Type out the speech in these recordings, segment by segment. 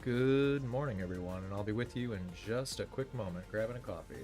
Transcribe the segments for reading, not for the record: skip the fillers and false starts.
Good morning, everyone, and I'll be with you in just a quick moment, grabbing a coffee.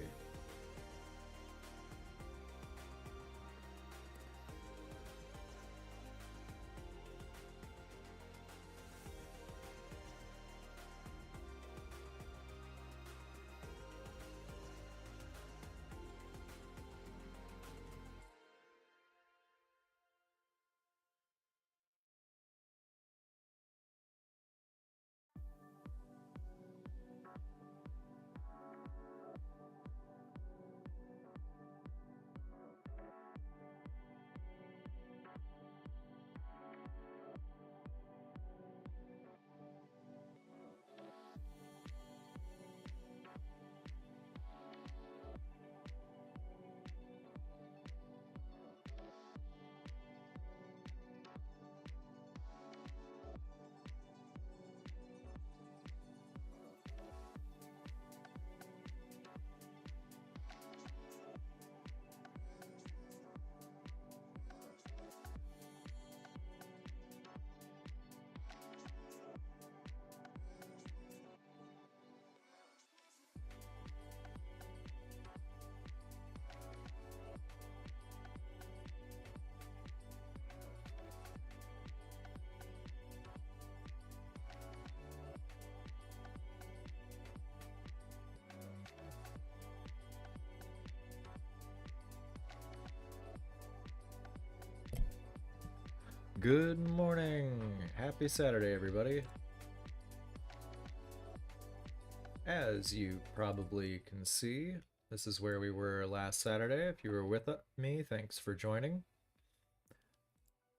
Good morning! Happy Saturday, everybody. As you probably can see, this is where we were last Saturday. If you were with me, thanks for joining.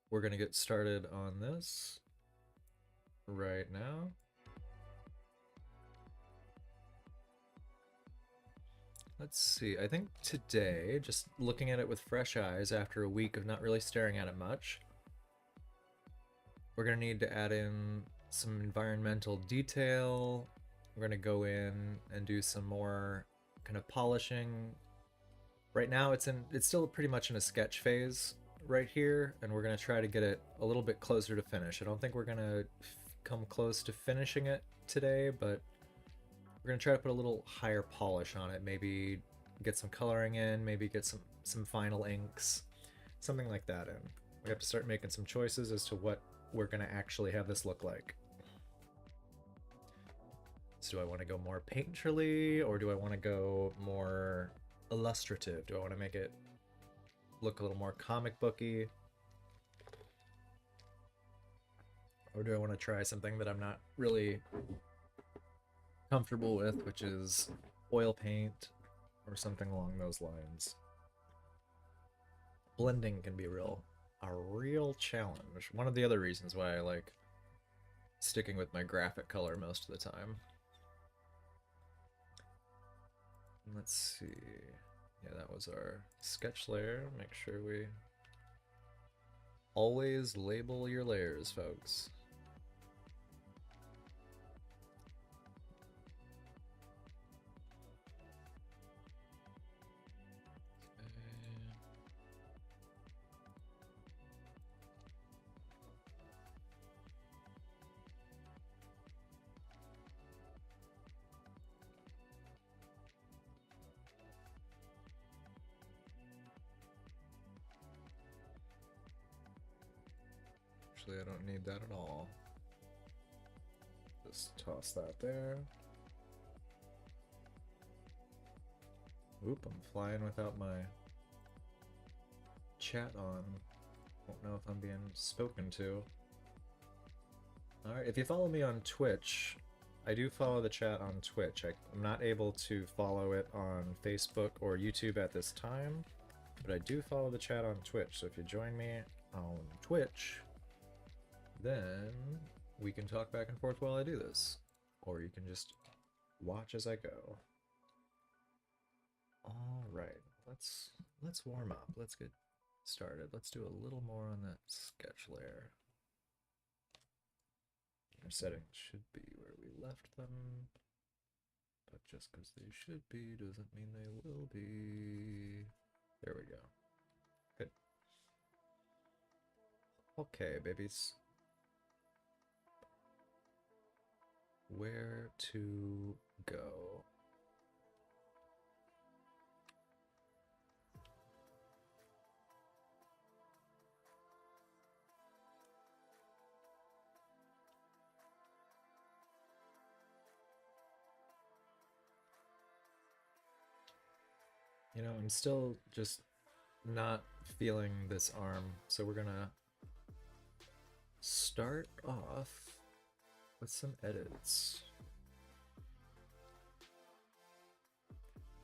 We're going to get started on this right now. Let's see, I think today, just looking at it with fresh eyes after a week of not really staring at it much, we're going to need to add in some environmental detail. We're going to go in and do some more kind of polishing. Right now it's still pretty much in a sketch phase right here, and we're going to try to get it a little bit closer to finish. I don't think we're going to come close to finishing it today, but we're going to try to put a little higher polish on it. Maybe get some coloring in, maybe get some final inks, something like that in. We have to start making some choices as to what we're going to actually have this look like. So do I want to go more painterly, or do I want to go more illustrative? Do I want to make it look a little more comic booky? Or do I want to try something that I'm not really comfortable with, which is oil paint or something along those lines? Blending can be a real challenge. One of the other reasons why I like sticking with my graphic color most of the time. Let's see. Yeah, that was our sketch layer. Make sure we always label your layers, folks. Actually, I don't need that at all. Just toss that there. Oop, I'm flying without my chat on. Don't know if I'm being spoken to. Alright, if you follow me on Twitch, I do follow the chat on Twitch. I'm not able to follow it on Facebook or YouTube at this time, but I do follow the chat on Twitch. So if you join me on Twitch, then we can talk back and forth while I do this. Or you can just watch as I go. Alright, let's warm up. Let's get started. Let's do a little more on that sketch layer. Our settings should be where we left them, but just because they should be doesn't mean they will be. There we go. Good. Okay, babies. where to go. You know, I'm still just not feeling this arm, so we're gonna start off with some edits.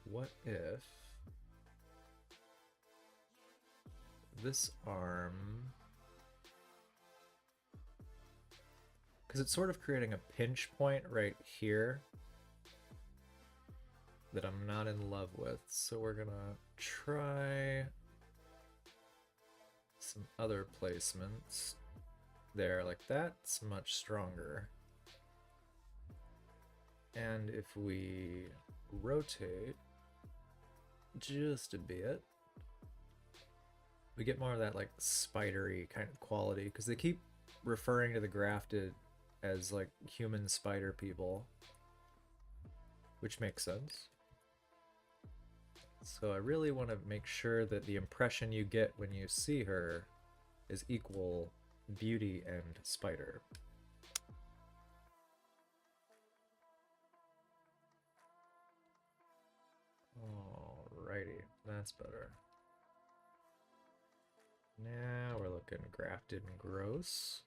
What if this arm, because it's sort of creating a pinch point right here that I'm not in love with, so we're gonna try some other placements there, like that's much stronger. And if we rotate just a bit, we get more of that like spidery kind of quality, because they keep referring to the Grafted as like human spider people, which makes sense. So I really want to make sure that the impression you get when you see her is equal beauty and spider. Alrighty, that's better. Now we're looking grafted and gross.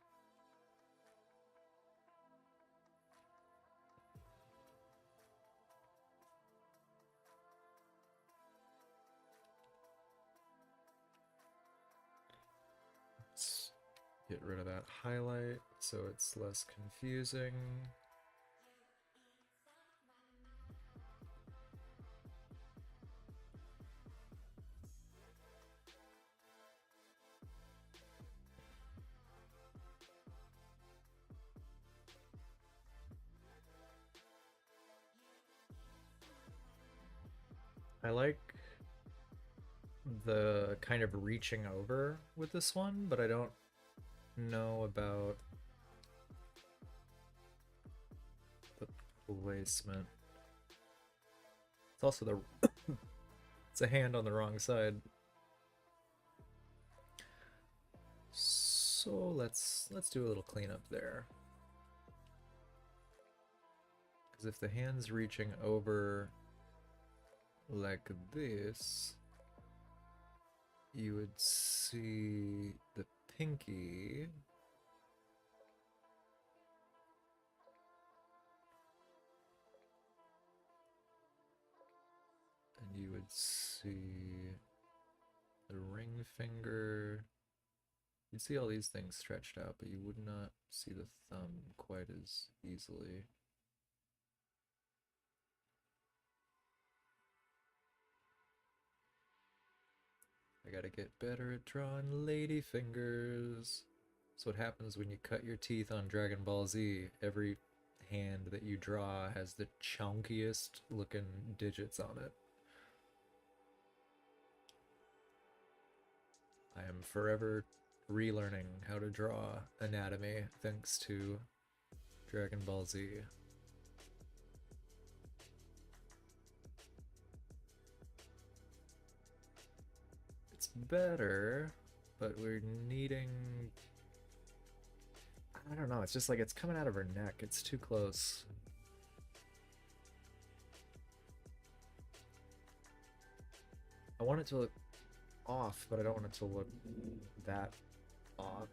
Let's get rid of that highlight so it's less confusing. I like the kind of reaching over with this one, but I don't know about the placement. It's also the it's a hand on the wrong side. So let's do a little cleanup there. Because if the hand's reaching over like this, you would see the pinky and you would see the ring finger. You'd see all these things stretched out, but you would not see the thumb quite as easily. I gotta get better at drawing lady fingers. That's what happens when you cut your teeth on Dragon Ball Z. Every hand that you draw has the chunkiest looking digits on it. I am forever relearning how to draw anatomy thanks to Dragon Ball Z. It's better, but we're needing... I don't know, it's just like it's coming out of her neck. It's too close. I want it to look off, but I don't want it to look that off.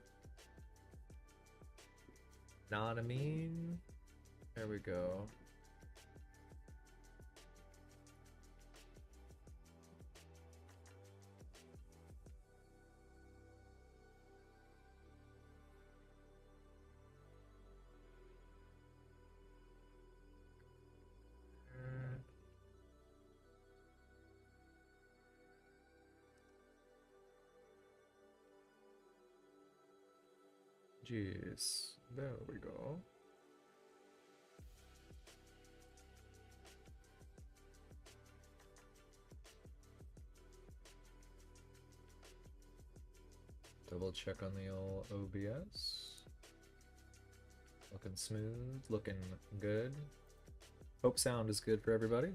Know what I mean? There we go. Jeez, there we go. Double check on the old OBS. Looking smooth, looking good. Hope sound is good for everybody.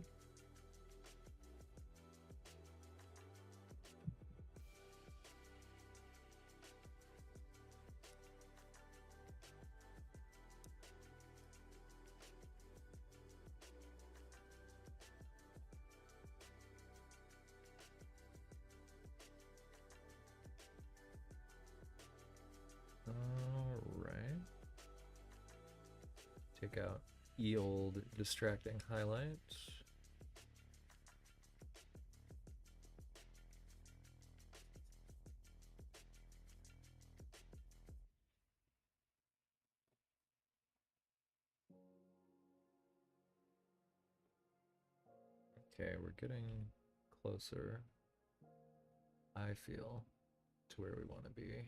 Alright. Take out old distracting highlight. Okay, we're getting closer, I feel, to where we want to be.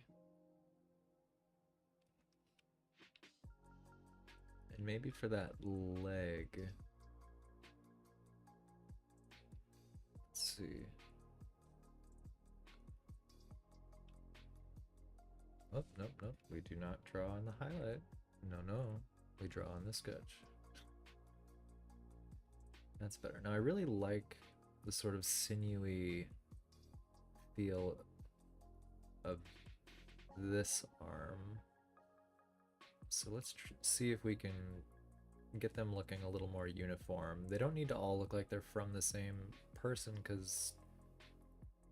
And maybe for that leg. Let's see. Oh, nope, nope. We do not draw on the highlight. No, no. We draw on the sketch. That's better. Now I really like the sort of sinewy feel of this arm. So let's see if we can get them looking a little more uniform. They don't need to all look like they're from the same person, because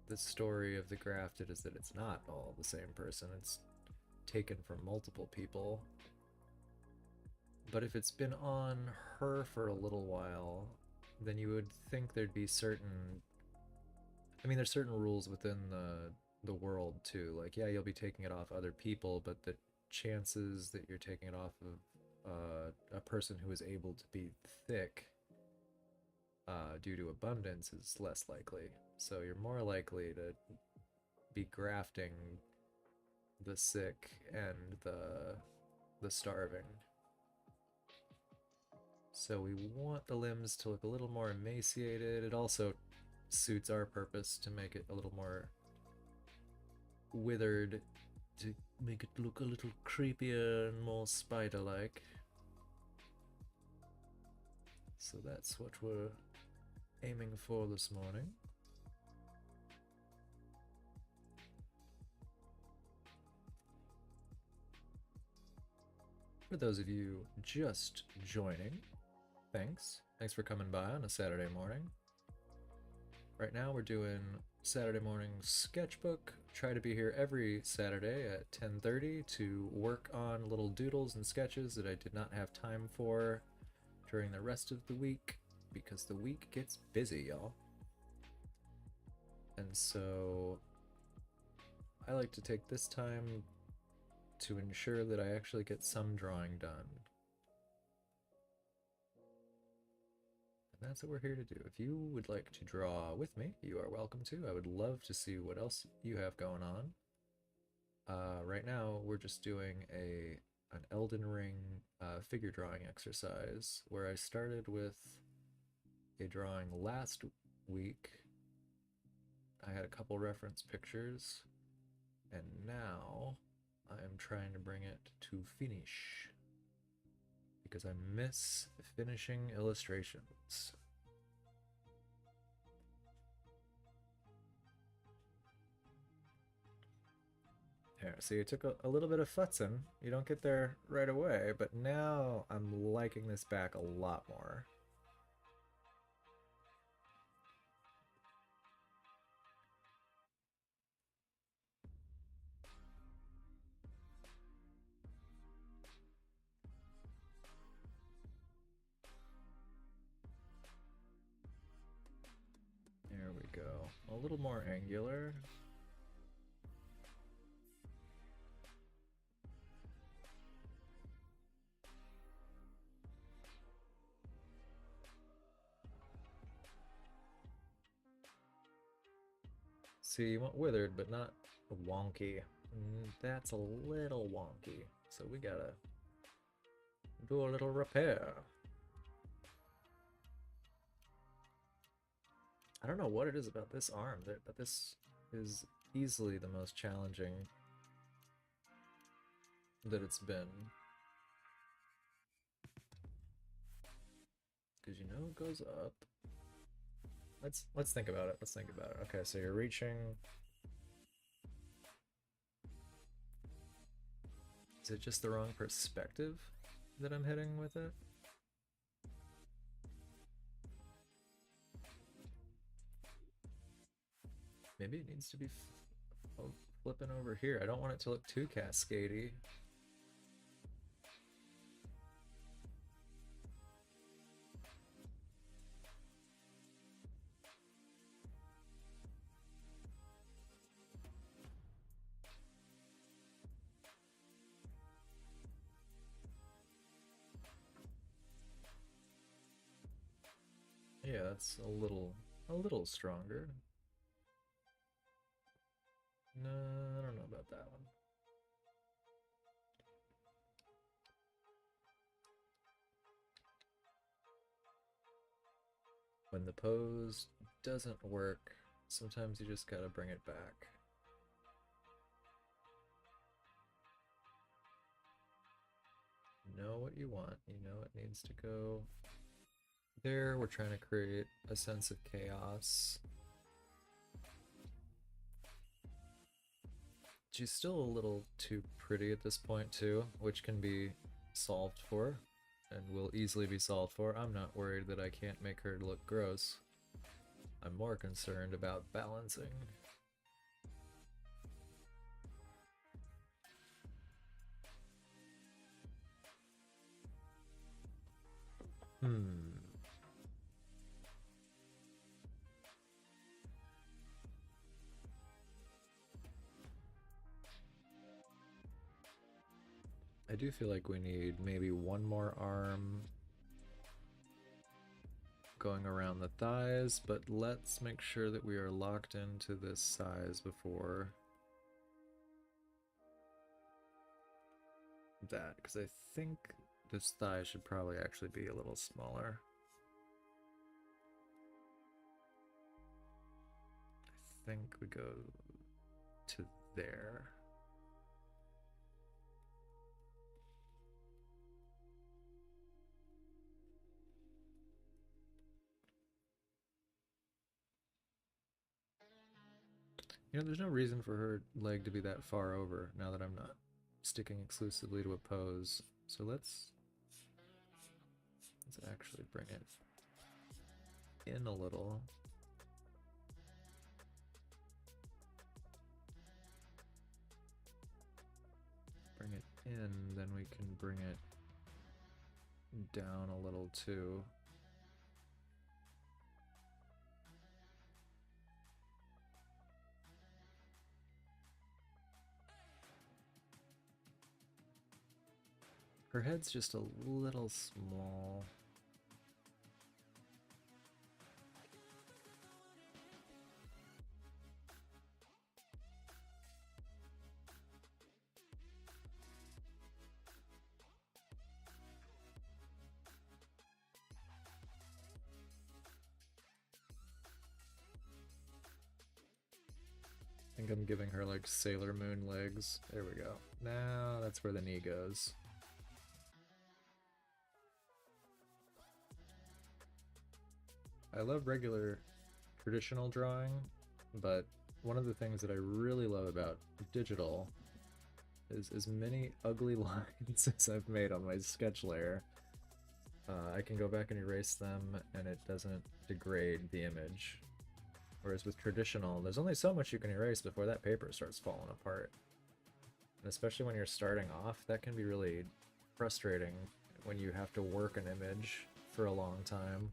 the story of the Grafted is that it's not all the same person. It's taken from multiple people. But if it's been on her for a little while, then you would think there'd be certain... I mean, there's certain rules within the world too. Like, yeah, you'll be taking it off other people, but the chances that you're taking it off of a person who is able to be thick due to abundance is less likely. So you're more likely to be grafting the sick and the starving. So we want the limbs to look a little more emaciated. It also suits our purpose to make it a little more withered, to make it look a little creepier and more spider-like. So that's what we're aiming for this morning. For those of you just joining, thanks. Thanks for coming by on a Saturday morning. Right now we're doing Saturday morning sketchbook. Try to be here every Saturday at 10:30 to work on little doodles and sketches that I did not have time for during the rest of the week, because the week gets busy, y'all. And so I like to take this time to ensure that I actually get some drawing done. And that's what we're here to do. If you would like to draw with me, you are welcome to. I would love to see what else you have going on. Right now, we're just doing an Elden Ring figure drawing exercise, where I started with a drawing last week. I had a couple reference pictures, and now I am trying to bring it to finish, because I miss finishing illustrations. Here, see, it took a little bit of futzing. You don't get there right away, but now I'm liking this back a lot more. There we go. A little more angular. See, you want withered, but not wonky. That's a little wonky. So we gotta do a little repair. I don't know what it is about this arm, but this is easily the most challenging that it's been. Because you know it goes up. Let's think about it. Let's think about it. Okay, so you're reaching. Is it just the wrong perspective that I'm hitting with it? Maybe it needs to be flipping over here. I don't want it to look too cascadey. Yeah, that's a little stronger. No, I don't know about that one. When the pose doesn't work, sometimes you just gotta bring it back. You know what you want, you know it needs to go there. We're trying to create a sense of chaos. She's still a little too pretty at this point too, which can be solved for, and will easily be solved for. I'm not worried that I can't make her look gross. I'm more concerned about balancing. I do feel like we need maybe one more arm going around the thighs, but let's make sure that we are locked into this size before that, because I think this thigh should probably actually be a little smaller. I think we go to there. You know, there's no reason for her leg to be that far over now that I'm not sticking exclusively to a pose. So let's actually bring it in a little. Bring it in, then we can bring it down a little too. Her head's just a little small. I think I'm giving her like Sailor Moon legs. There we go. Now that's where the knee goes. I love regular traditional drawing, but one of the things that I really love about digital is as many ugly lines as I've made on my sketch layer. I can go back and erase them and it doesn't degrade the image. Whereas with traditional, there's only so much you can erase before that paper starts falling apart. And especially when you're starting off, that can be really frustrating when you have to work an image for a long time.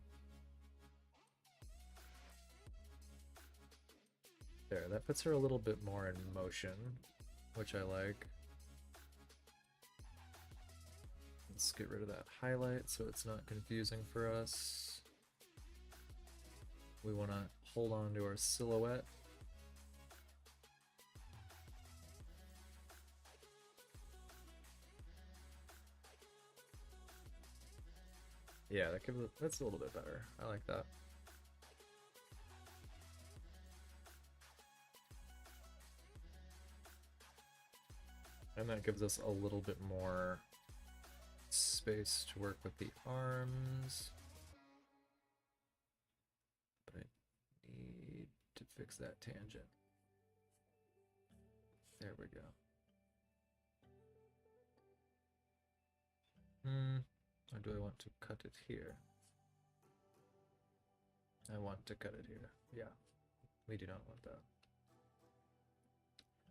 There, that puts her a little bit more in motion, which I like. Let's get rid of that highlight so it's not confusing for us. We want to hold on to our silhouette. Yeah, that's a little bit better. I like that. And that gives us a little bit more space to work with the arms. to fix that tangent. There we go. Or do I want to cut it here? I want to cut it here. Yeah, we do not want that.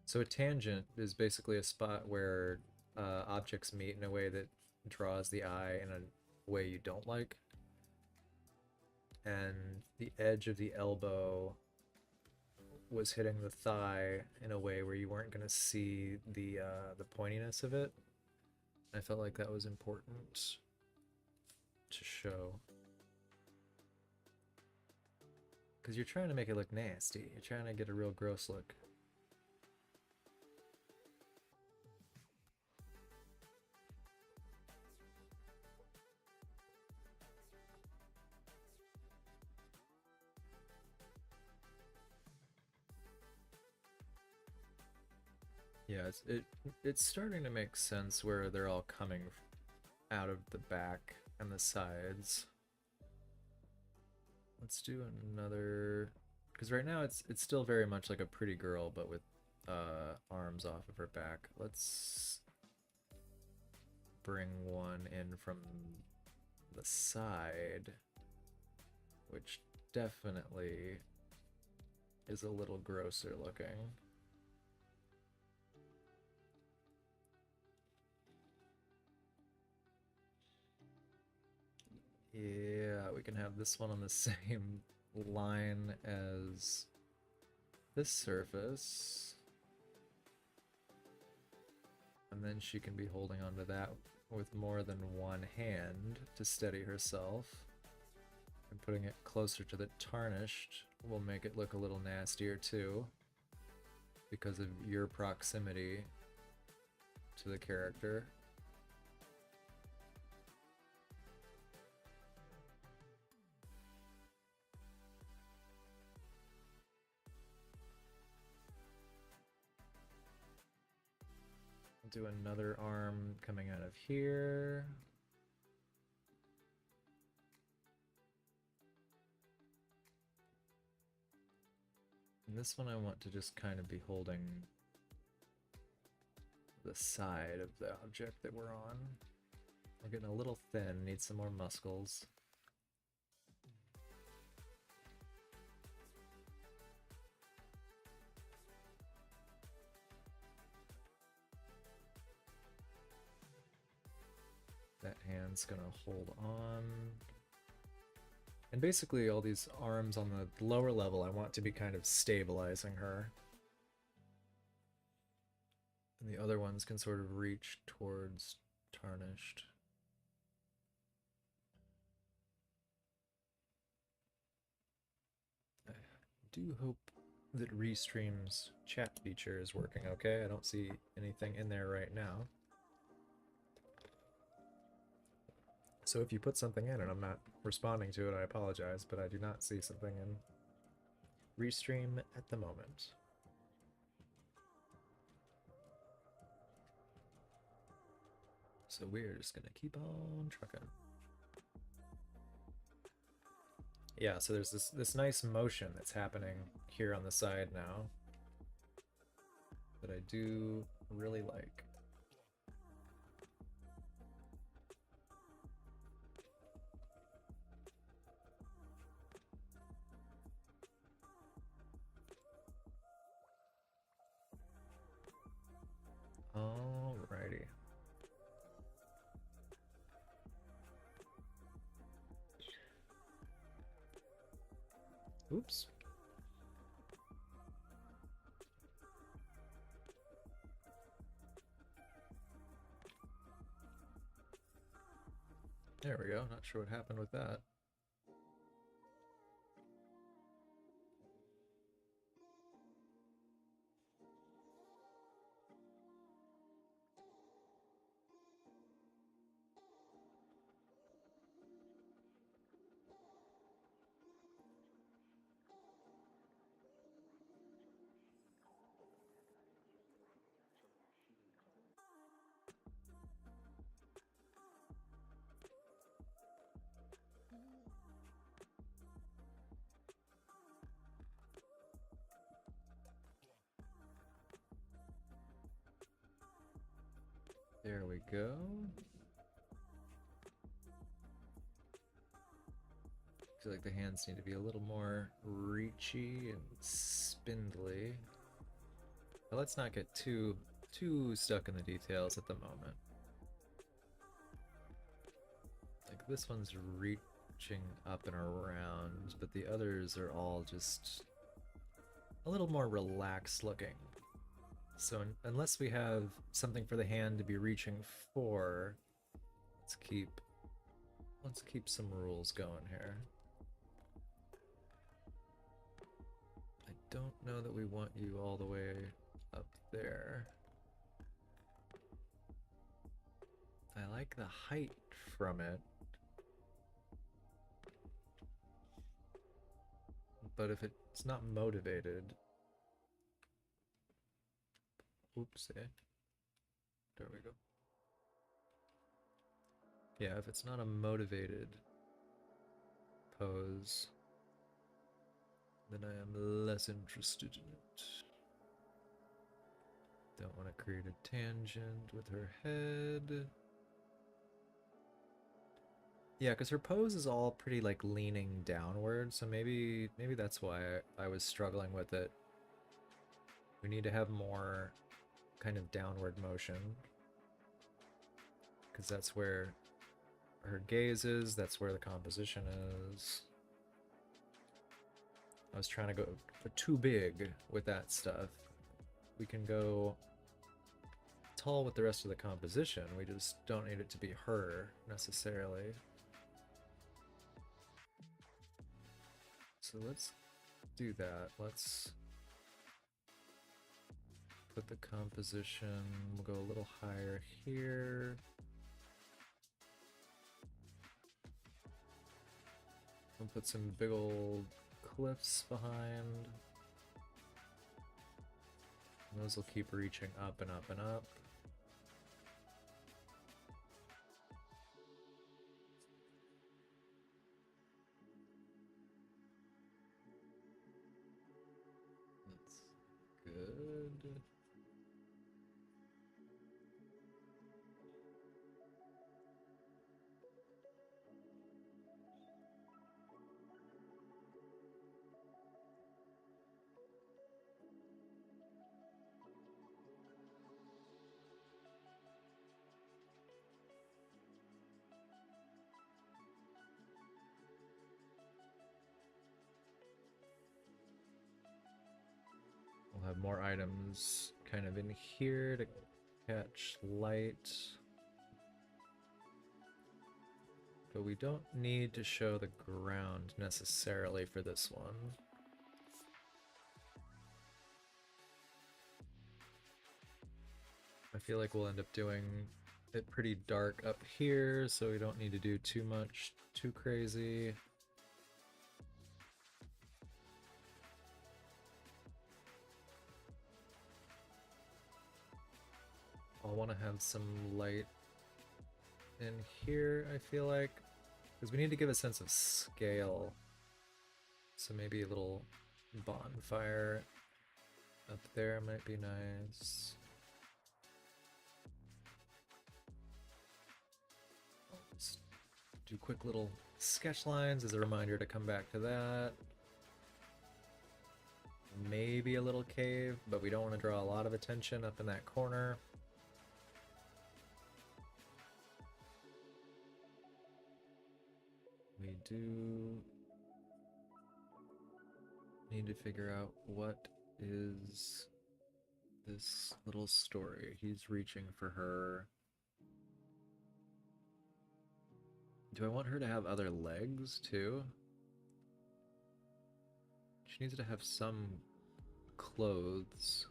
So a tangent is basically a spot where objects meet in a way that draws the eye in a way you don't like. And the edge of the elbow was hitting the thigh in a way where you weren't going to see the pointiness of it. I felt like that was important to show. Because you're trying to make it look nasty. You're trying to get a real gross look. Yeah, it's starting to make sense where they're all coming out of the back and the sides. Let's do another, because right now it's still very much like a pretty girl, but with arms off of her back. Let's bring one in from the side, which definitely is a little grosser looking. Yeah, we can have this one on the same line as this surface. And then she can be holding onto that with more than one hand to steady herself. And putting it closer to the tarnished will make it look a little nastier too, because of your proximity to the character. Do another arm coming out of here. And this one I want to just kind of be holding the side of the object that we're on. We're getting a little thin, need some more muscles. That hand's gonna hold on. And basically all these arms on the lower level I want to be kind of stabilizing her. And the other ones can sort of reach towards tarnished. I do hope that Restream's chat feature is working okay. I don't see anything in there right now. So if you put something in and I'm not responding to it, I apologize, but I do not see something in Restream at the moment. So we're just gonna keep on trucking. Yeah, so there's this nice motion that's happening here on the side now that I do really like. Alrighty. Oops. There we go. Not sure what happened with that. There we go. I feel like the hands need to be a little more reachy and spindly. But let's not get too stuck in the details at the moment. Like this one's reaching up and around, but the others are all just a little more relaxed looking. So unless we have something for the hand to be reaching for, let's keep some rules going here. I don't know that we want you all the way up there. I like the height from it. But if it's not motivated... Oops, eh? There we go. Yeah, if it's not a motivated pose, then I am less interested in it. Don't want to create a tangent with her head. Yeah, because her pose is all pretty like leaning downward, so maybe that's why I was struggling with it. We need to have more kind of downward motion, because that's where her gaze is, that's where the composition is. I was trying to go too big with that stuff. We can go tall with the rest of the composition, we just don't need it to be her necessarily. So let's do that. Let's put the composition, we'll go a little higher here. We'll put some big old cliffs behind. And those will keep reaching up and up and up. That's good. We'll have more items kind of in here to catch light. But we don't need to show the ground necessarily for this one. I feel like we'll end up doing it pretty dark up here, so we don't need to do too much, too crazy. I'll want to have some light in here, I feel like, because we need to give a sense of scale. So maybe a little bonfire up there might be nice. I'll just do quick little sketch lines as a reminder to come back to that. Maybe a little cave, but we don't want to draw a lot of attention up in that corner. We do need to figure out what is this little story. He's reaching for her. Do I want her to have other legs too? She needs to have some clothes.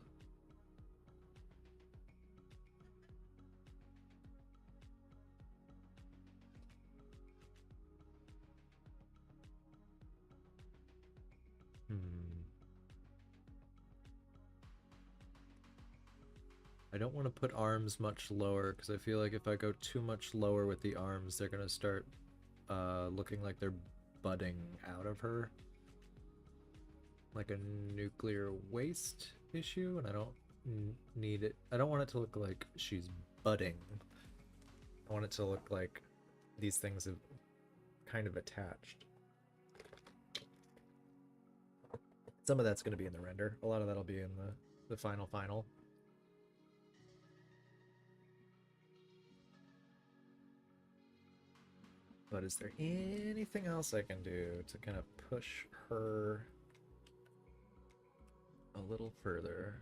I don't want to put arms much lower because I feel like if I go too much lower with the arms, they're gonna start looking like they're budding out of her. Like a nuclear waste issue, and I don't need it. I don't want it to look like she's budding. I want it to look like these things have kind of attached. Some of that's going to be in the render. A lot of that'll be in the final. But is there anything else I can do to kind of push her a little further?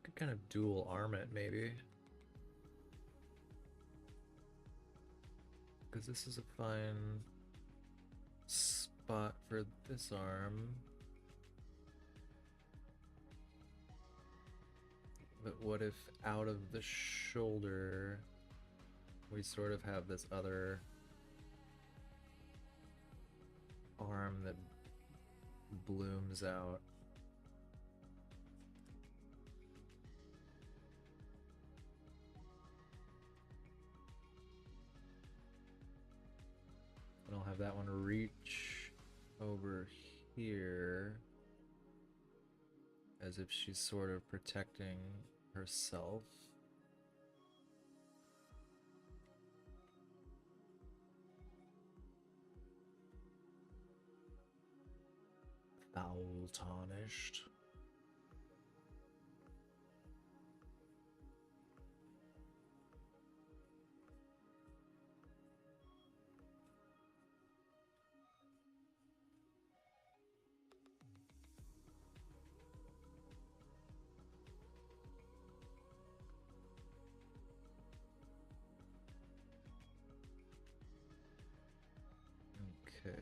Could kind of dual arm it, maybe. Because this is a fine spot for this arm. But what if out of the shoulder we sort of have this other arm that blooms out? And I'll have that one reach over here as if she's sort of protecting herself. Foul tarnished. Okay.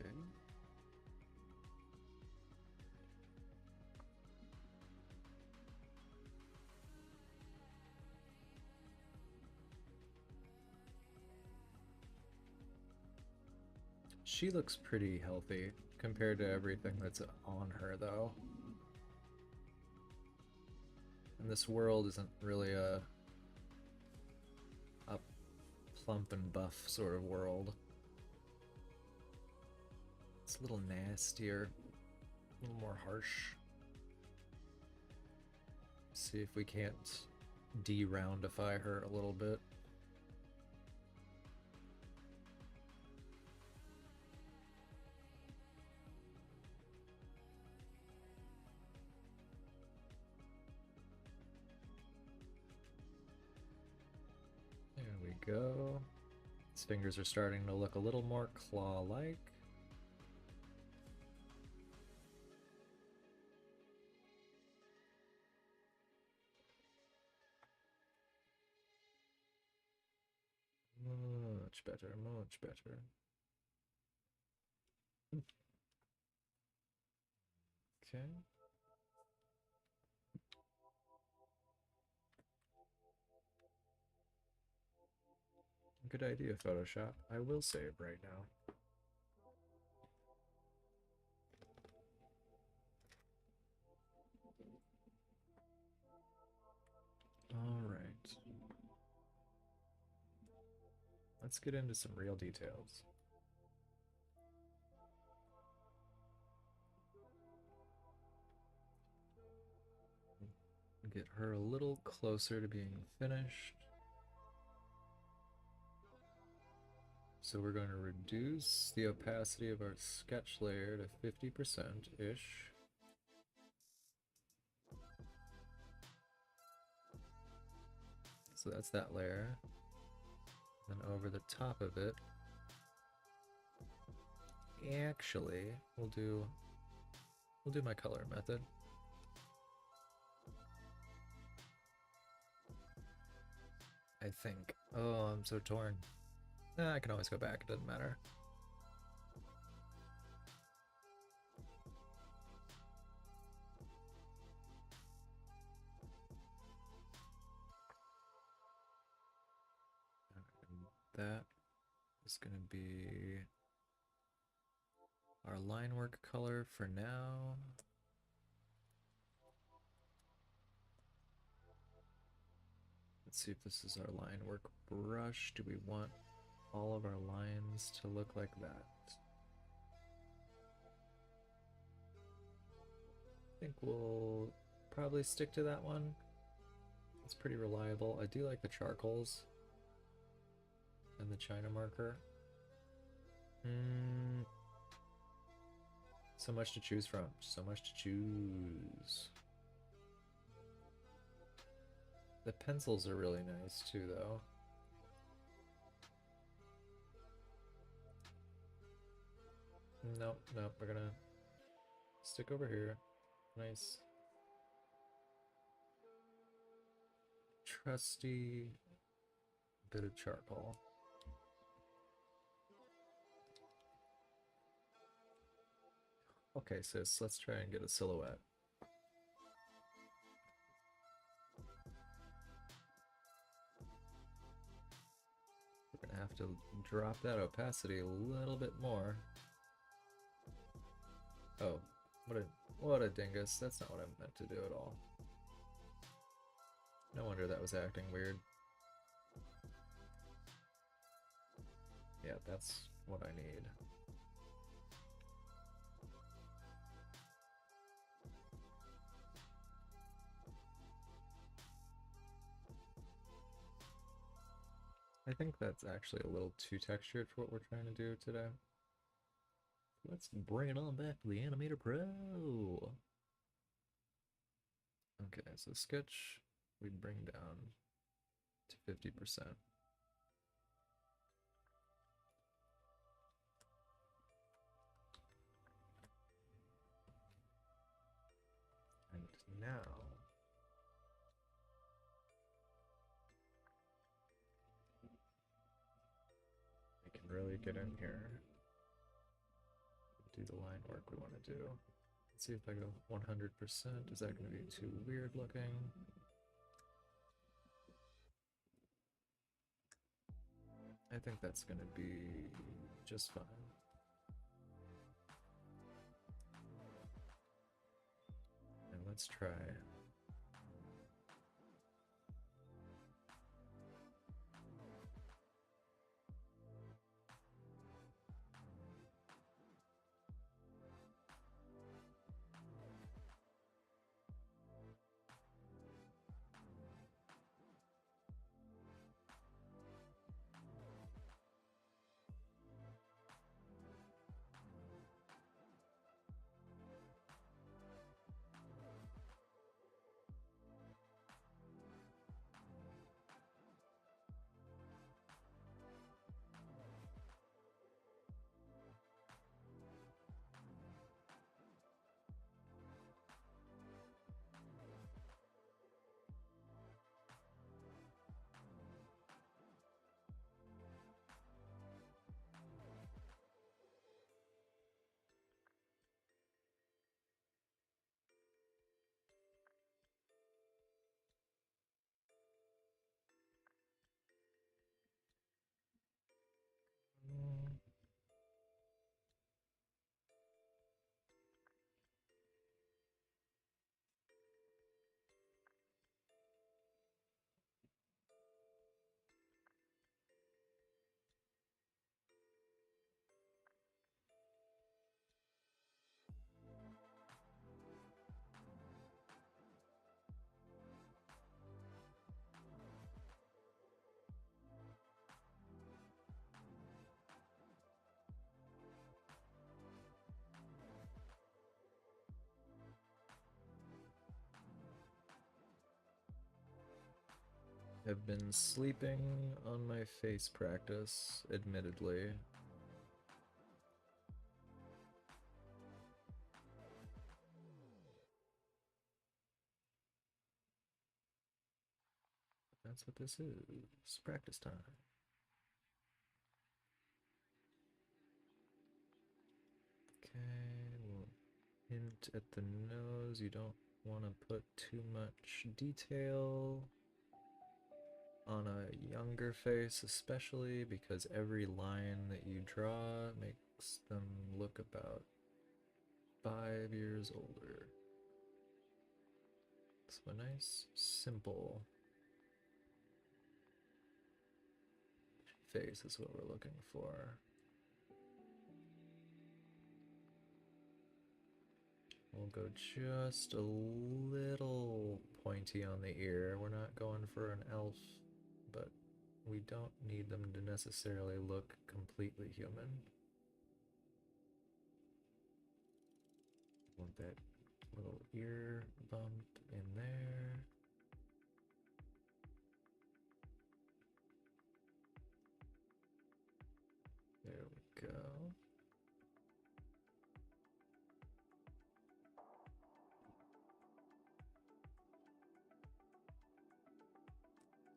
She looks pretty healthy compared to everything that's on her, though. And this world isn't really a plump and buff sort of world. It's a little nastier, a little more harsh. See if we can't de-roundify her a little bit. There we go. His fingers are starting to look a little more claw-like. Much better, much better. Okay. Good idea, Photoshop. I will save right now. All right. Let's get into some real details. Get her a little closer to being finished. So we're going to reduce the opacity of our sketch layer to 50%-ish. So that's that layer. Then over the top of it, actually, we'll do my color method. I think. Oh, I'm so torn. I can always go back, it doesn't matter. And that is going to be our line work color for now. Let's see if this is our line work brush. Do we want all of our lines to look like that? think we'll probably stick to that one. It's pretty reliable. I do like the charcoals and the China marker. So much to choose from. So much to choose. The pencils are really nice too, though. Nope, nope, we're gonna stick over here. Nice. Trusty bit of charcoal. Okay, sis, let's try and get a silhouette. We're gonna have to drop that opacity a little bit more. Oh, what a dingus. That's not what I meant to do at all. No wonder that was acting weird. Yeah, that's what I need. I think that's actually a little too textured for what we're trying to do today. Let's bring it on back to the Animator Pro. Okay, so sketch we bring down to 50%. And now we can really get in here. Do the line work we want to do. Let's see if I go 100%. Is that going to be too weird looking? I think that's going to be just fine. And let's try. I've been sleeping on my face practice, admittedly. That's what this is. Practice time. Okay, we'll hint at the nose. You don't want to put too much detail on a younger face, especially because every line that you draw makes them look about 5 years older. So a nice, simple face is what we're looking for. We'll go just a little pointy on the ear. We're not going for an elf, but we don't need them to necessarily look completely human. Want that little ear bump in there. There we go.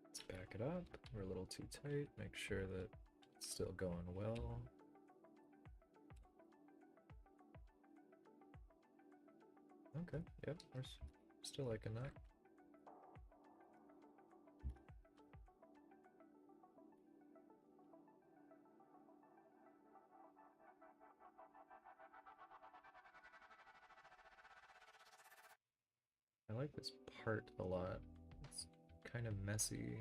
Let's back it up. We're a little too tight. Make sure that it's still going well. Okay, yep, we're still liking that. I like this part a lot. It's kind of messy,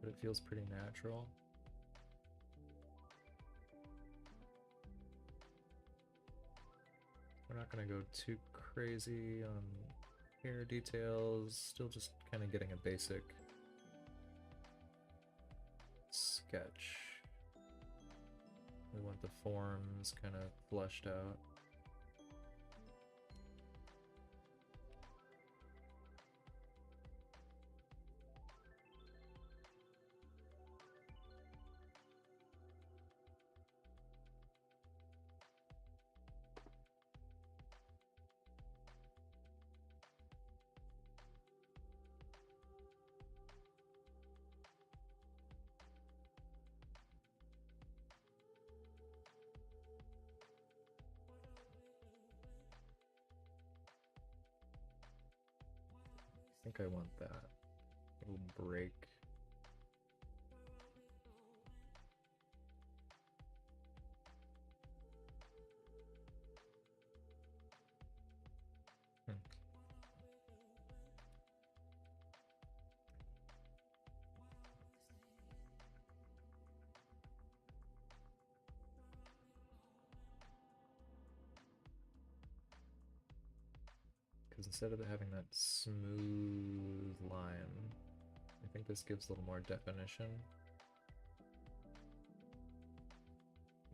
but it feels pretty natural. We're not going to go too crazy on hair details, still just kind of getting a basic sketch. We want the forms kind of fleshed out. I think I want that little break. Because instead of having that smooth line, I think this gives a little more definition.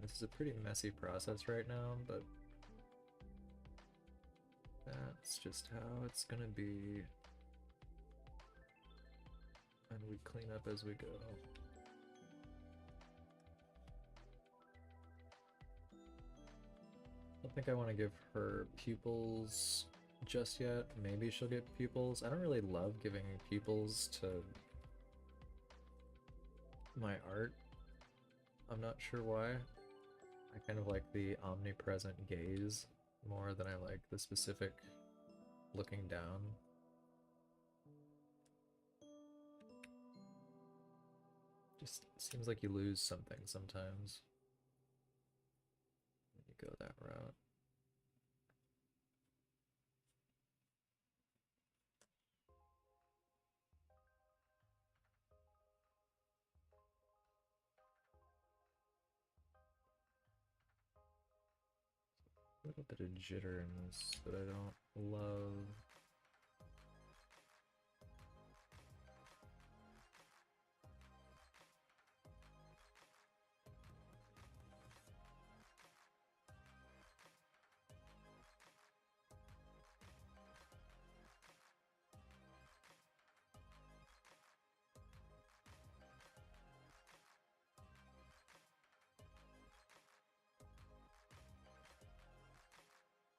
This is a pretty messy process right now, but that's just how it's gonna be. And we clean up as we go. I don't think I want to give her pupils just yet. Maybe she'll get pupils. I don't really love giving pupils to my art. I'm not sure why. I kind of like the omnipresent gaze more than I like the specific looking down. Just seems like you lose something sometimes when you go that route. A little bit of jitter in this that I don't love.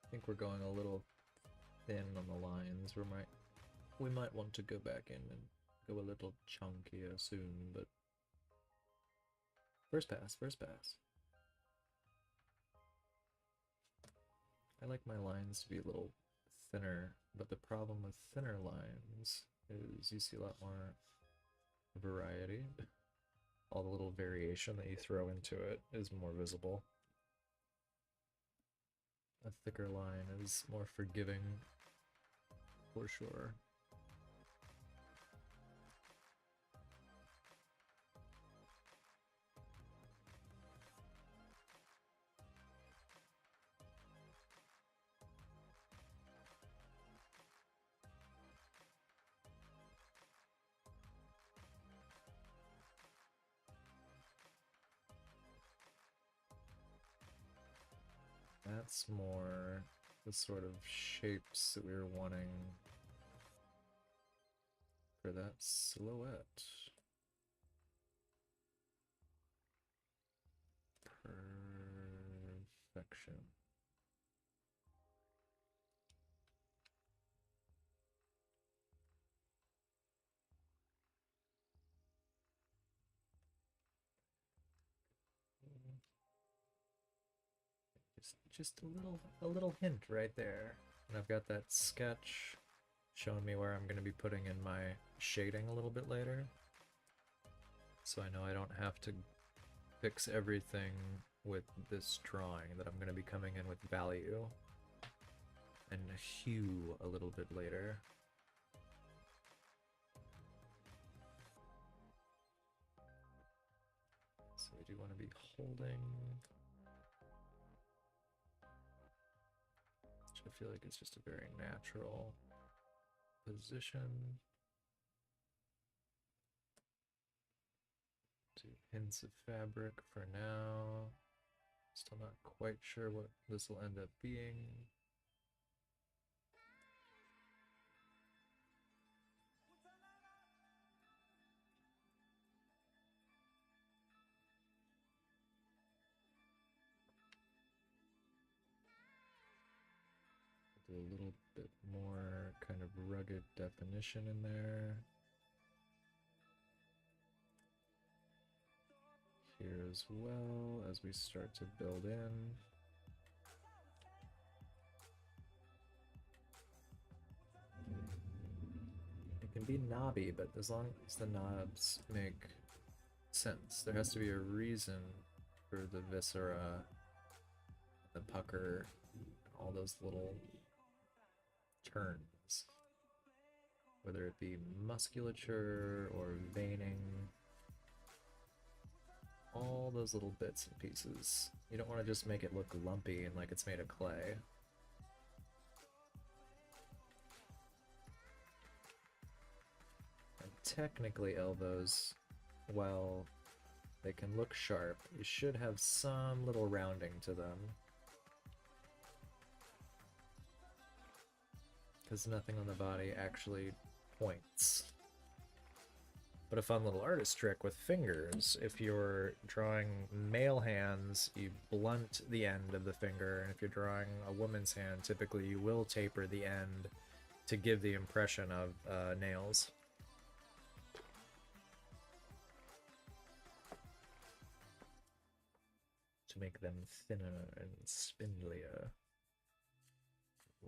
I think we're going a little thin on the lines. We might want to go back in and go a little chunkier soon, but first pass, first pass. I like my lines to be a little thinner, but the problem with thinner lines is you see a lot more variety. All the little variation that you throw into it is more visible. A thicker line is more forgiving, for sure. that's more the sort of shapes that we were wanting for that silhouette. Perfection. Just a little hint right there. And I've got that sketch showing me where I'm going to be putting in my shading a little bit later. So I know I don't have to fix everything with this drawing, that I'm going to be coming in with value and hue a little bit later. So we do want to be holding, which I feel like it's just a very natural position. Do hints of fabric for now. Still not quite sure what this will end up being. Do a little bit more kind of rugged definition in there. Here as well, as we start to build in. It can be knobby, but as long as the knobs make sense. There has to be a reason for the viscera, the pucker, all those little turns. Whether it be musculature or veining, all those little bits and pieces. You don't want to just make it look lumpy and like it's made of clay. And technically elbows, while they can look sharp, you should have some little rounding to them. Because nothing on the body actually points. But a fun little artist trick with fingers, if you're drawing male hands, you blunt the end of the finger, and if you're drawing a woman's hand, typically you will taper the end to give the impression of nails. To make them thinner and spindlier.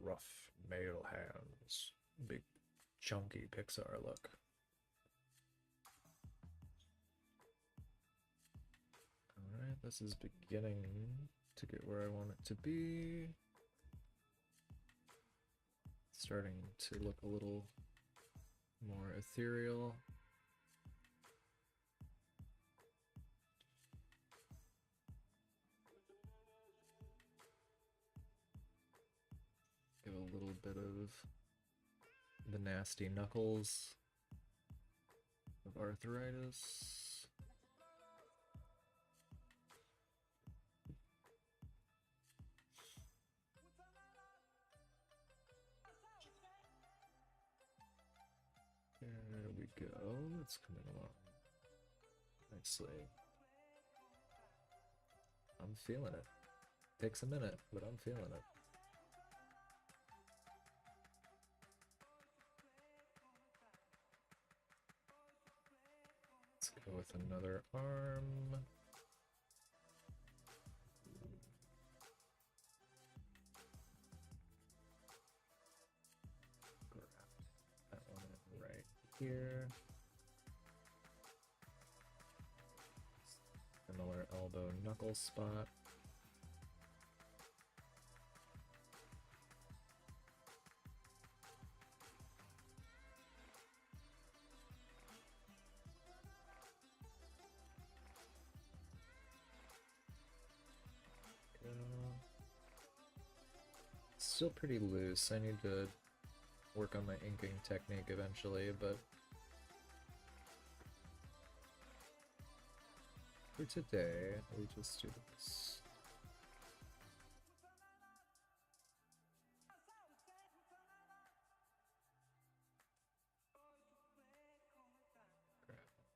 Rough male hands. Big chunky Pixar look. Alright, this is beginning to get where I want it to be. Starting to look a little more ethereal. Give a little bit of the nasty knuckles of arthritis. There we go. It's coming along nicely. I'm feeling it. Takes a minute, but I'm feeling it. Let's go with another arm. Graft that one in right here. Similar elbow knuckle spot. Still pretty loose. I need to work on my inking technique eventually, but for today, we just do this.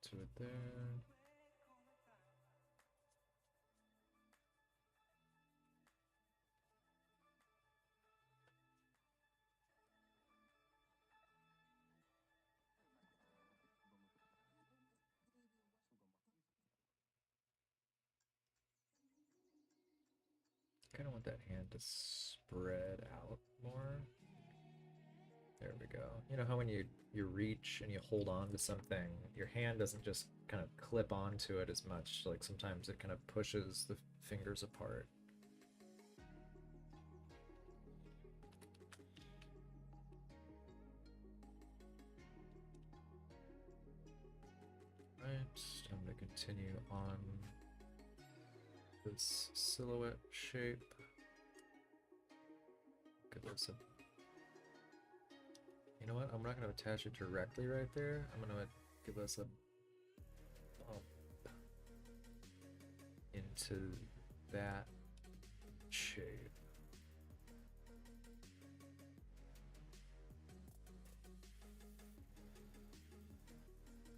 to it there. Kind of want that hand to spread out more. There we go. You know how when you reach and you hold on to something, your hand doesn't just kind of clip onto it as much. Like sometimes it kind of pushes the fingers apart. Right, time to continue on this silhouette shape. Give us a... You know what? I'm not going to attach it directly right there. I'm going to give us a bump into that shape.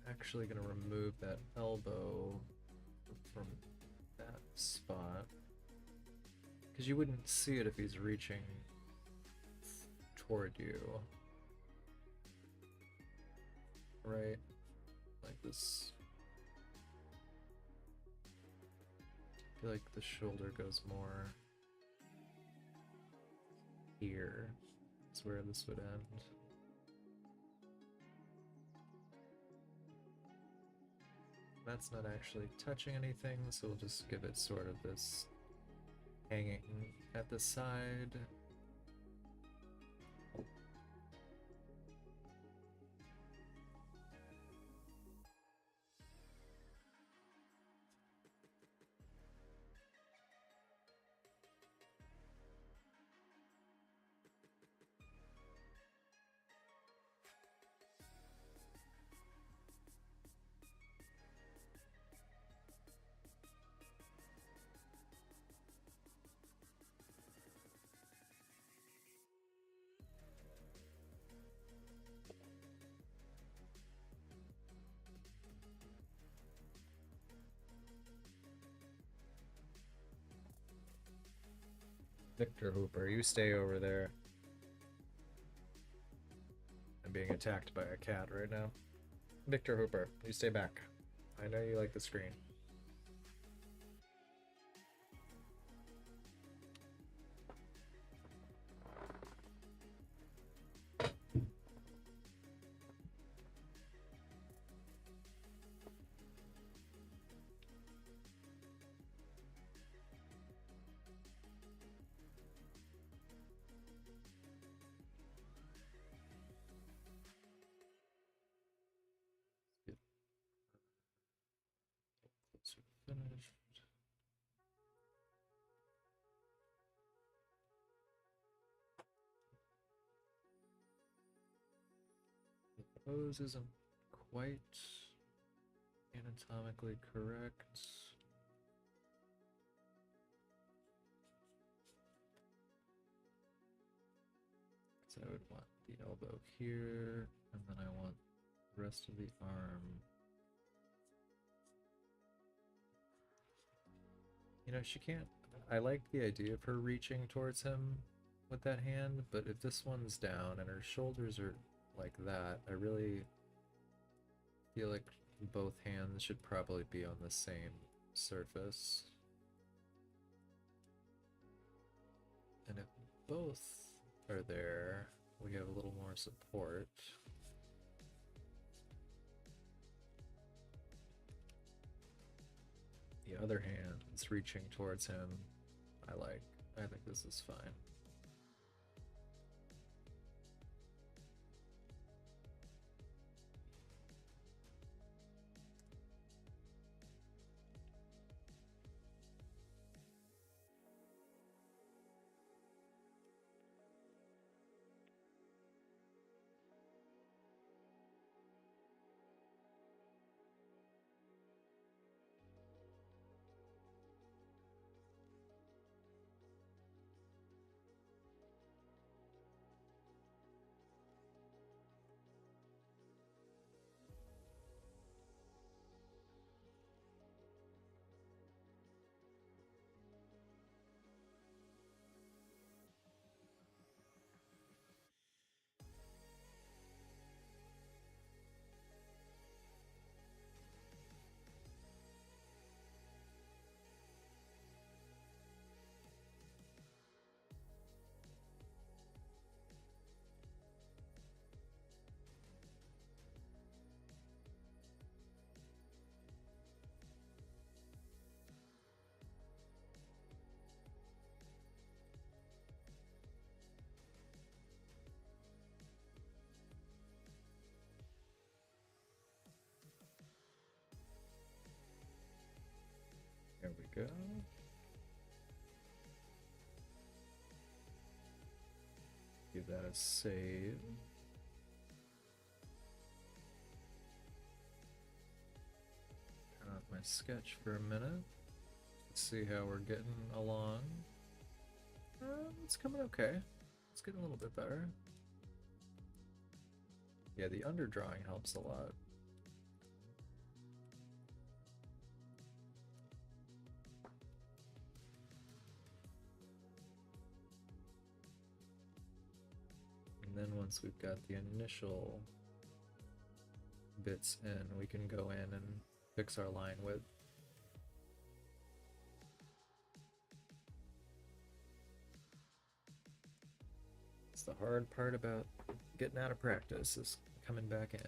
Actually going to remove that elbow from that spot, because you wouldn't see it if he's reaching toward you, right? Like this. I feel like the shoulder goes more here. That's where this would end. That's not actually touching anything, so we'll just give it sort of this hanging at the side. Victor Hooper, you stay over there. I'm being attacked by a cat right now. Victor Hooper, you stay back. I know you like the screen. Finished. The pose isn't quite anatomically correct. So I would want the elbow here, and then I want the rest of the arm. You know, she can't... I like the idea of her reaching towards him with that hand, but if this one's down and her shoulders are like that, I really feel like both hands should probably be on the same surface. And if both are there, we have a little more support. The other hand is reaching towards him. I think this is fine. go. Give that a save. Turn off my sketch for a minute. Let's see how we're getting along. It's coming okay. It's getting a little bit better. Yeah, the underdrawing helps a lot. And then once we've got the initial bits in, we can go in and fix our line width. It's the hard part about getting out of practice, is coming back in.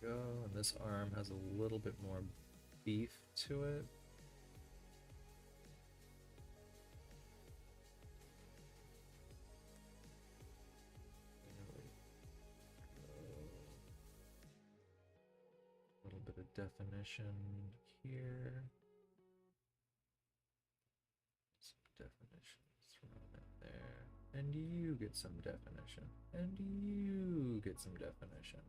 Go, and this arm has a little bit more beef to it. A little bit of definition here. Some definition thrown in there. And you get some definition. And you get some definition.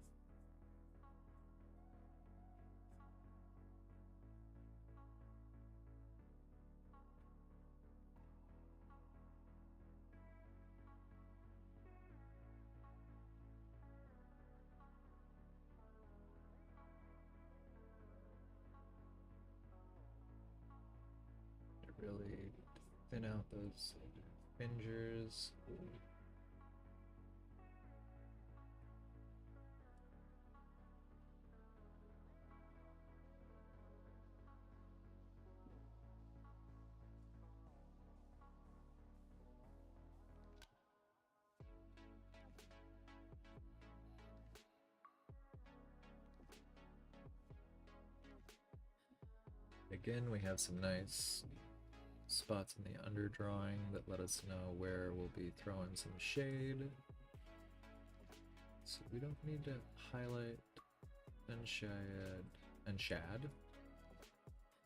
Really thin out those fingers. Again, we have some nice spots in the underdrawing that let us know where we'll be throwing some shade. So we don't need to highlight and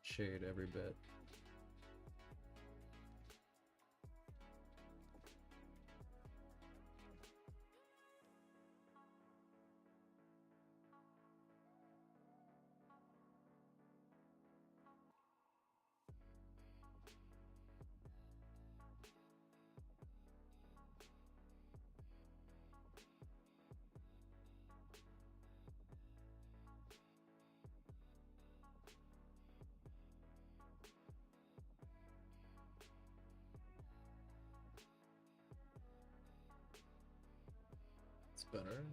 shade every bit. It's better.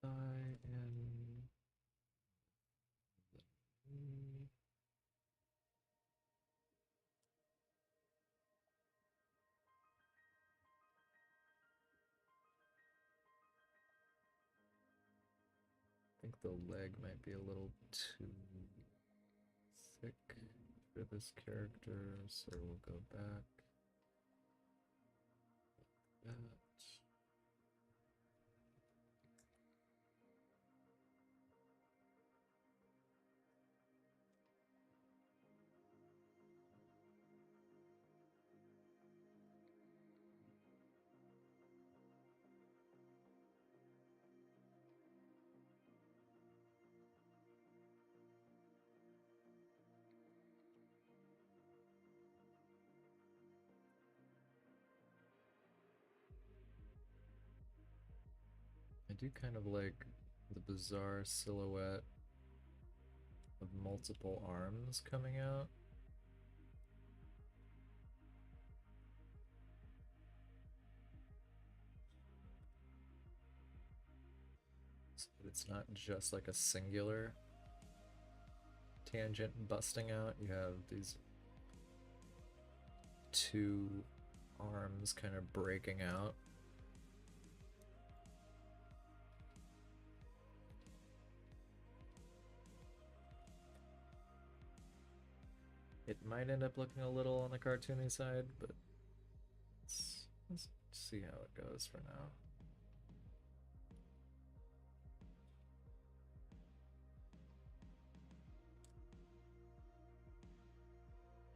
I think the leg might be a little too thick for this character, so we'll go back. Like that. I do kind of like the bizarre silhouette of multiple arms coming out. So that it's not just like a singular tangent busting out. You have these two arms kind of breaking out. It might end up looking a little on the cartoony side, but let's see how it goes for now.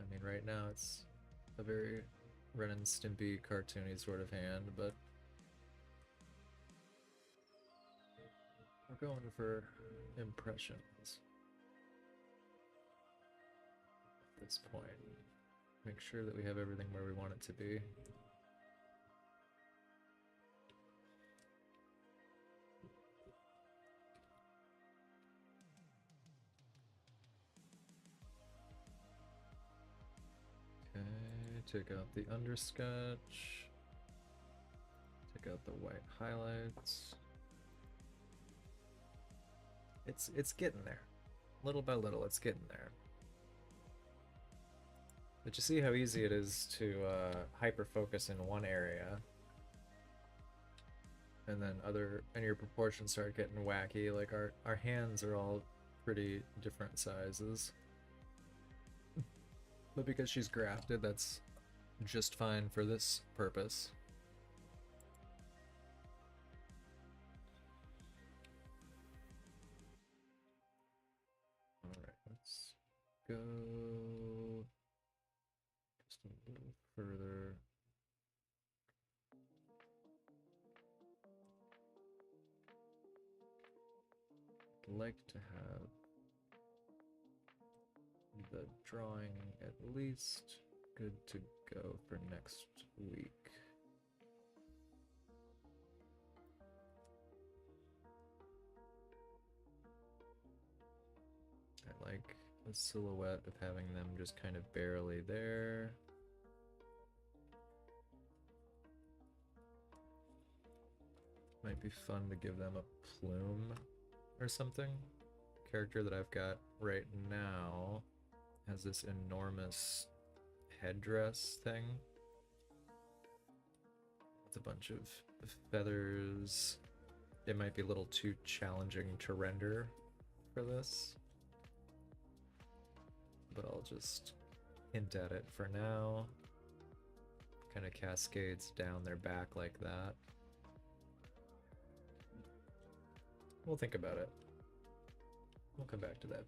I mean, right now it's a very Ren and Stimpy cartoony sort of hand, but we're going for impressions at this point. Make sure that we have everything where we want it to be. Okay, take out the undersketch. Take out the white highlights. It's getting there. Little by little, it's getting there. But you see how easy it is to hyper focus in one area, and then your proportions start getting wacky. Like our hands are all pretty different sizes. But because she's grafted, that's just fine for this purpose. Alright, let's go just a little further. I'd like to have the drawing at least good to go for next week. I like the silhouette of having them just kind of barely there. Might be fun to give them a plume or something. The character that I've got right now has this enormous headdress thing with a bunch of feathers. It might be a little too challenging to render for this, but I'll just hint at it for now. Kind of cascades down their back like that. We'll think about it. We'll come back to that.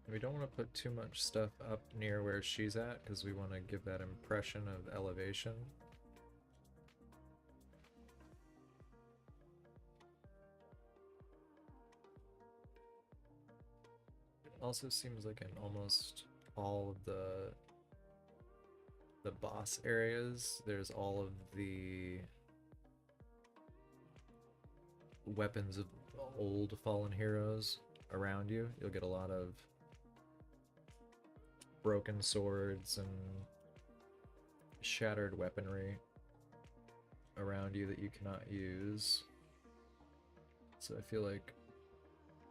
We don't want to put too much stuff up near where she's at because we want to give that impression of elevation. It also seems like in almost all of the boss areas, there's all of the weapons of old fallen heroes around you. You'll get a lot of broken swords and shattered weaponry around you that you cannot use. So I feel like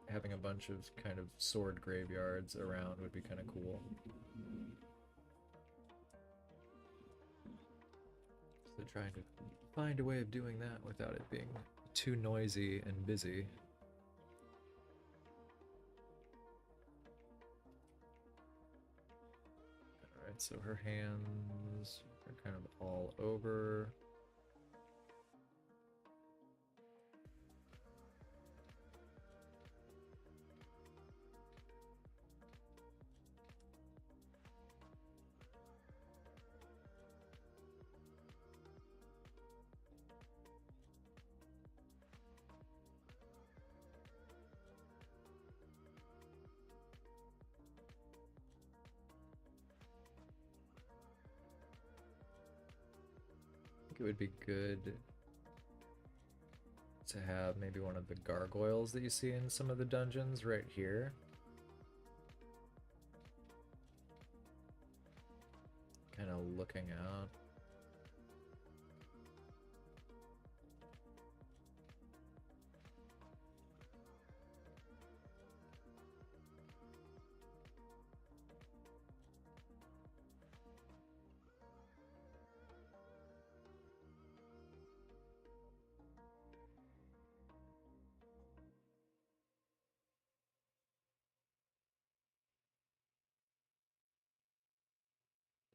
having a bunch of kind of sword graveyards around would be kind of cool. So trying to find a way of doing that without it being too noisy and busy. Alright, so her hands are kind of all over. It would be good to have maybe one of the gargoyles that you see in some of the dungeons right here. Kind of looking out.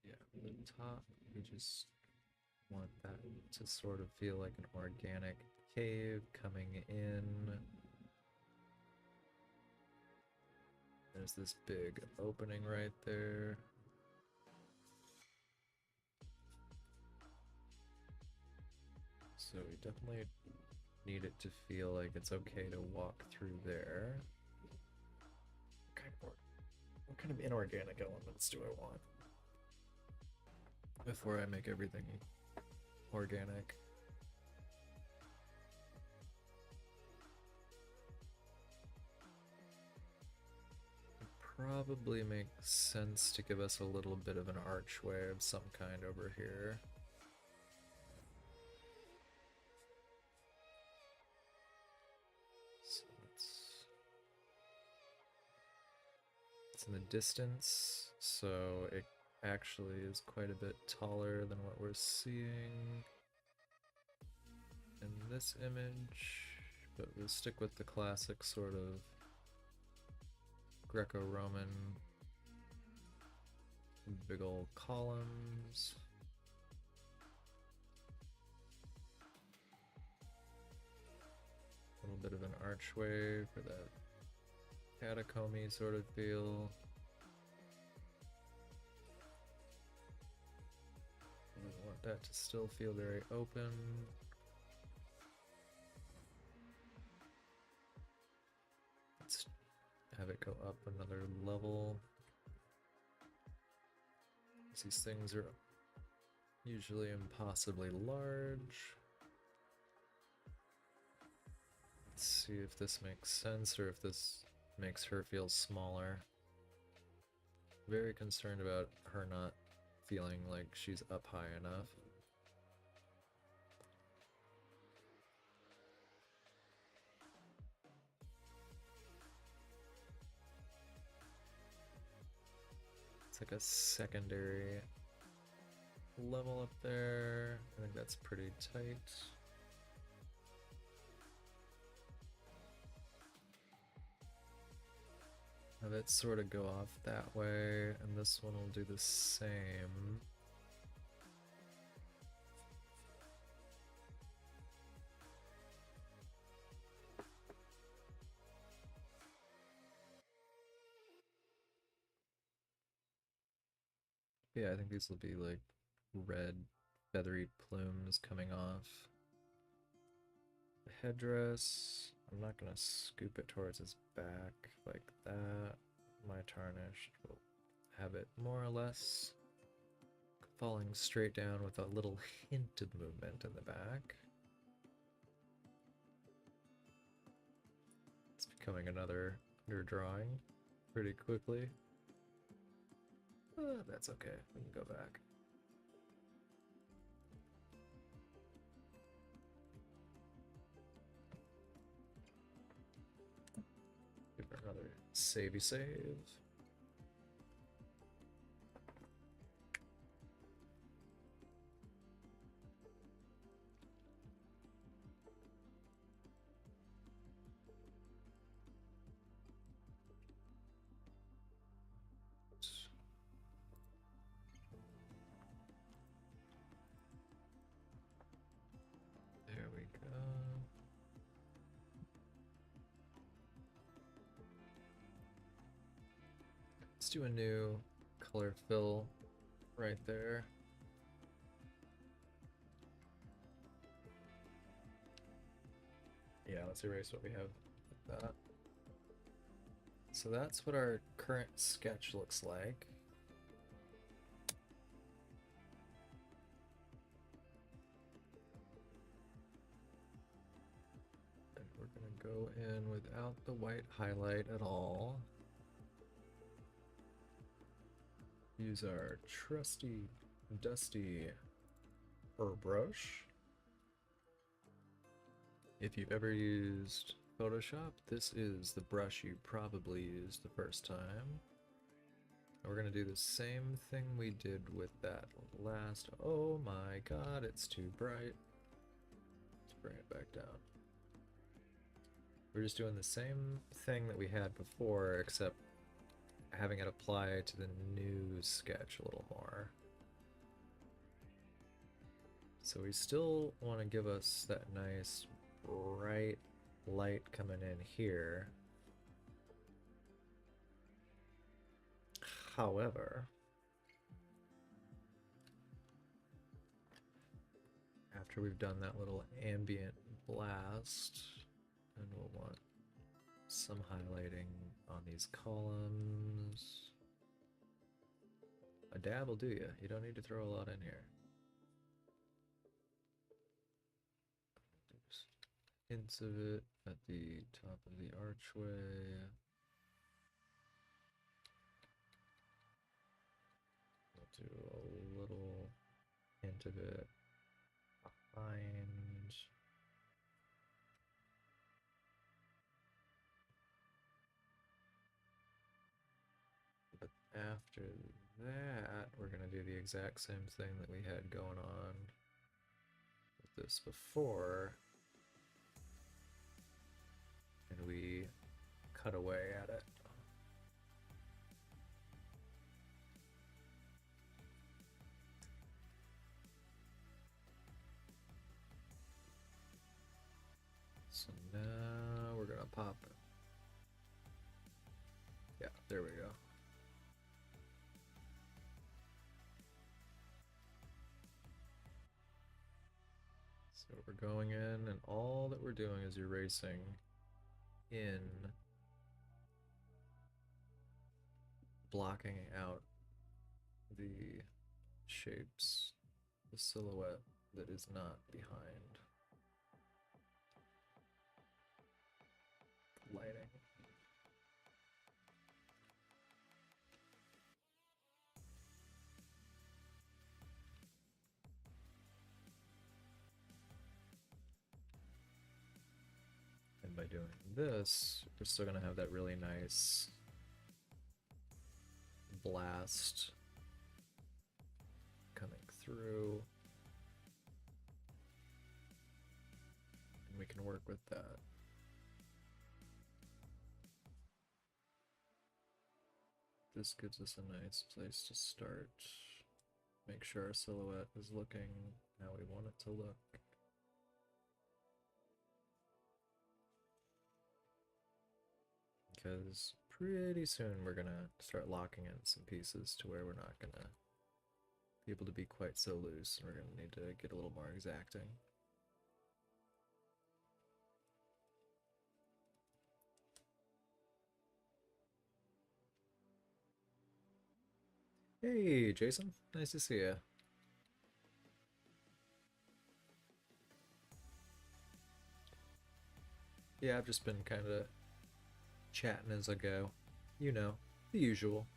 Yeah, from the top, we just want that to sort of feel like an organic cave coming in. There's this big opening right there. So we definitely need it to feel like it's okay to walk through there. What kind of inorganic elements do I want before I make everything organic? It probably makes sense to give us a little bit of an archway of some kind over here. So it's in the distance, so it actually is quite a bit taller than what we're seeing in this image, but we'll stick with the classic sort of Greco-Roman big old columns. A little bit of an archway for that catacomby sort of feel. We want that to still feel very open. Let's have it go up another level. These things are usually impossibly large. Let's see if this makes sense or if this makes her feel smaller. Very concerned about her not feeling like she's up high enough. It's like a secondary level up there. I think that's pretty tight. Have it sort of go off that way, and this one will do the same. Yeah, I think these will be like red feathery plumes coming off the headdress. I'm not gonna scoop it towards his back like that. My tarnished will have it more or less falling straight down with a little hint of movement in the back. It's becoming another drawing pretty quickly. That's okay, we can go back. Give her another savey save. There we go. Let's do a new color fill right there. Yeah, let's erase what we have with that. So that's what our current sketch looks like. go in without the white highlight at all. Use our trusty, dusty brush. If you've ever used Photoshop, this is the brush you probably used the first time. We're gonna do the same thing we did with that last. Oh my god, it's too bright. Let's bring it back down. We're just doing the same thing that we had before, except having it apply to the new sketch a little more. So we still want to give us that nice bright light coming in here. However, after we've done that little ambient blast, then we'll want some highlighting on these columns. A dab will do you. You don't need to throw a lot in here. Just hints of it at the top of the archway. We'll do a little hint of it behind. But after that, we're going to do the exact same thing that we had going on with this before. And we cut away at it. So now we're gonna pop it. Yeah, there we go. So we're going in, and all that we're doing is erasing in, blocking out the shapes, the silhouette that is not behind lighting. And by doing this, we're still going to have that really nice blast coming through. And we can work with that. This gives us a nice place to start. Make sure our silhouette is looking how we want it to look. Because pretty soon we're gonna start locking in some pieces to where we're not gonna be able to be quite so loose, and we're gonna need to get a little more exacting. Hey, Jason. Nice to see you. Yeah, I've just been kind of chatting as I go. You know, the usual.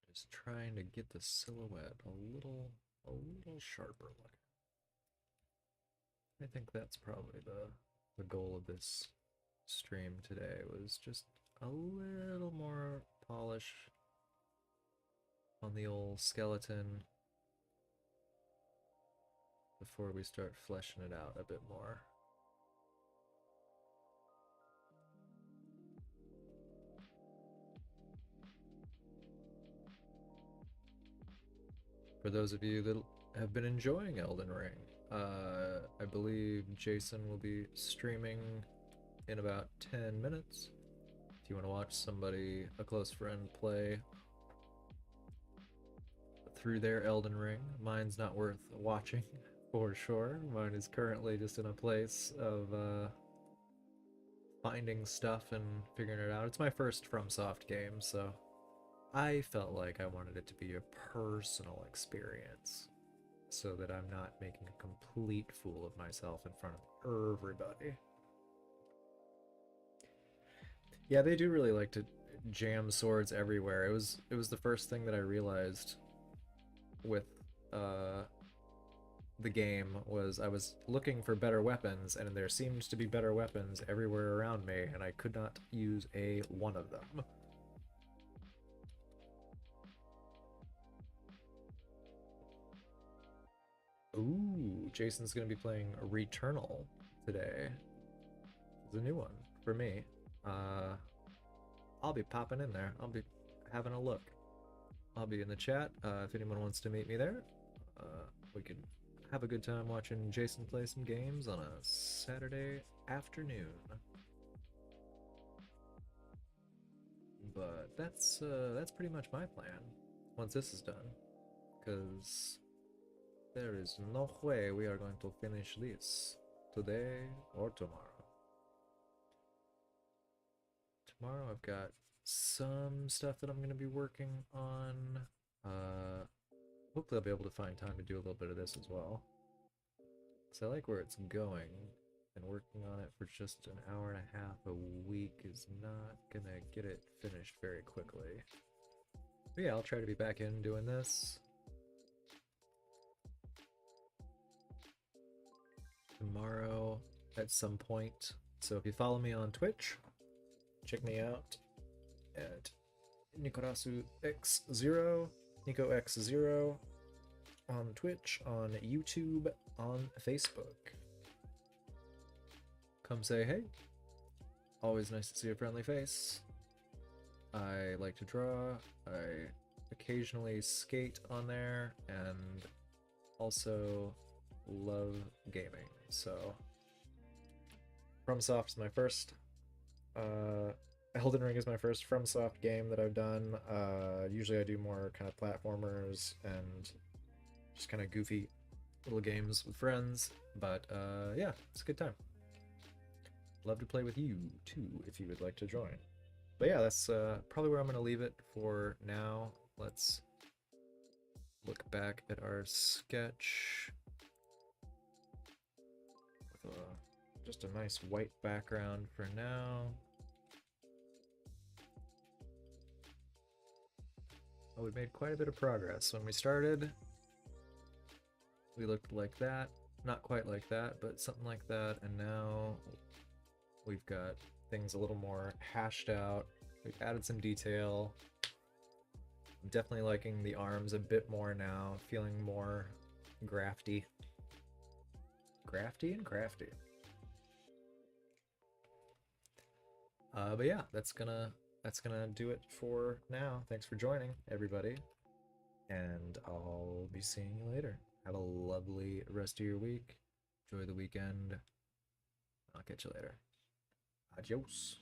Just trying to get the silhouette a little sharper looking. I think that's probably the goal of this stream today, was just a little more polish on the old skeleton before we start fleshing it out a bit more. For those of you that have been enjoying Elden Ring, I believe Jason will be streaming in about 10 minutes. If you want to watch somebody, a close friend, play through their Elden Ring. Mine's not worth watching for sure. Mine is currently just in a place of finding stuff and figuring it out. It's my first FromSoft game, so I felt like I wanted it to be a personal experience so that I'm not making a complete fool of myself in front of everybody. Yeah, they do really like to jam swords everywhere. It was the first thing that I realized with uh the game was I was looking for better weapons and there seemed to be better weapons everywhere around me and I could not use a one of them. Ooh, Jason's gonna be playing Returnal today. It's a new one for me. Uh, I'll be popping in there. I'll be having a look. I'll be in the chat. If anyone wants to meet me there, we can have a good time watching Jason play some games on a Saturday afternoon. But that's pretty much my plan once this is done, because there is no way we are going to finish this today or tomorrow. Tomorrow I've got some stuff that I'm going to be working on. Hopefully I'll be able to find time to do a little bit of this as well. Because I like where it's going, and working on it for just an hour and a half a week is not going to get it finished very quickly. But yeah, I'll try to be back in doing this tomorrow at some point. So if you follow me on Twitch, check me out at NicorazuX0, NicoX0 on Twitch, on YouTube, on Facebook. Come say hey. Always nice to see a friendly face. I like to draw. I occasionally skate on there, and also love gaming. So FromSoft is my first. Elden Ring is my first FromSoft game that I've done. Usually I do more kind of platformers and just kind of goofy little games with friends, but yeah, it's a good time. Love to play with you too if you would like to join. But yeah, that's probably where I'm going to leave it for now. Let's look back at our sketch with just a nice white background for now. Oh, we made quite a bit of progress. When we started, we looked like that. Not quite like that, but something like that. And now we've got things a little more hashed out. We've added some detail. I'm definitely liking the arms a bit more now, feeling more grafty. Grafty and crafty. But yeah, that's gonna do it for now. Thanks for joining, everybody. And I'll be seeing you later. Have a lovely rest of your week. Enjoy the weekend. I'll catch you later. Adios.